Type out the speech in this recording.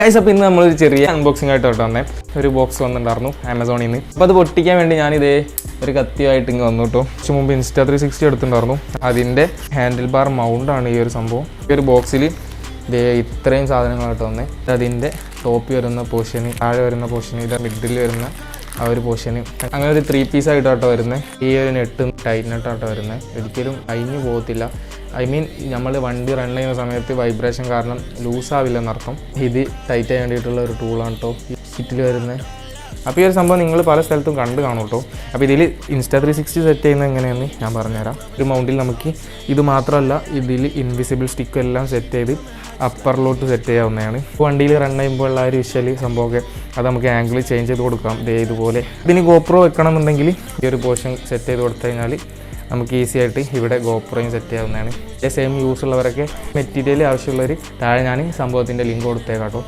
Guys, അപ്പോൾ ഇന്ന് നമ്മളൊരു ചെറിയ അൺബോക്സിംഗ് ആയിട്ട് വന്നേ. ഒരു ബോക്സ് വന്നിട്ടുണ്ടായിരുന്നു ആമസോണിൽ നിന്ന്. അപ്പോൾ അത് പൊട്ടിക്കാൻ വേണ്ടി ഞാനിതേ ഒരു കത്തിയായിട്ട് ഇങ്ങ് വന്നു കേട്ടോ. കുറച്ച് മുമ്പ് Insta360 എടുത്തിട്ടുണ്ടായിരുന്നു. അതിൻ്റെ ഹാൻഡിൽ ബാർ മൗണ്ടാണ് ഈ ഒരു സംഭവം. ഈ ഒരു ബോക്സിൽ ഇതേ ഇത്രയും സാധനങ്ങളായിട്ട് വന്നേ. അതിൻ്റെ ടോപ്പ് വരുന്ന പോർഷന്, താഴെ വരുന്ന പോർഷന്, ഇത് മിഡിൽ വരുന്ന ആ ഒരു പോർഷന്, അങ്ങനെ ഒരു 3 പീസായിട്ടാട്ടോ വരുന്നത്. ഈ ഒരു നെട്ട് ടൈറ്റ് നെട്ടാട്ടോ വരുന്നത്. ഒരിക്കലും അഴിഞ്ഞു പോകത്തില്ല. ഐ മീൻ നമ്മൾ വണ്ടി റൺ ചെയ്യുന്ന സമയത്ത് വൈബ്രേഷൻ കാരണം ലൂസാവില്ലെന്നർത്ഥം. ഇത് ടൈറ്റ് ചെയ്യാൻ വേണ്ടിയിട്ടുള്ള ഒരു ടൂളാണ് കേട്ടോ ഈ കിറ്റിൽ വരുന്നത്. അപ്പോൾ ഈ ഒരു സംഭവം നിങ്ങൾ പല സ്ഥലത്തും കണ്ട് കാണും കേട്ടോ. അപ്പോൾ ഇതിൽ Insta360 സെറ്റ് ചെയ്യുന്നത് എങ്ങനെയാണെന്ന് ഞാൻ പറഞ്ഞുതരാം. ഒരു മൗണ്ടിൽ നമുക്ക് ഇത് മാത്രമല്ല, ഇതിൽ ഇൻവിസിബിൾ സ്റ്റിക്കും എല്ലാം സെറ്റ് ചെയ്ത് അപ്പറിലോട്ട് സെറ്റ് ചെയ്യാവുന്നതാണ്. വണ്ടിയിൽ റൺ ചെയ്യുമ്പോൾ ഉള്ള ഒരു വിഷ്വൽ സംഭവമൊക്കെ അത് നമുക്ക് ആംഗിൾ ചേഞ്ച് ചെയ്ത് കൊടുക്കാം. ഇതുപോലെ ഇതിന് GoPro വെക്കണം എന്നുണ്ടെങ്കിൽ ഈ ഒരു പോർഷൻ സെറ്റ് ചെയ്ത് കൊടുത്തു കഴിഞ്ഞാൽ നമുക്ക് ഈസി ആയിട്ട് ഇവിടെ GoProയും സെറ്റ് ചെയ്യാവുന്നതാണ്. സെയിം യൂസ് ഉള്ളവരൊക്കെ മെറ്റീരിയൽ ആവശ്യമുള്ളവർ താഴെ ഞാൻ സംഭവത്തിൻ്റെ ലിങ്ക് കൊടുത്തേക്കാം കേട്ടോ.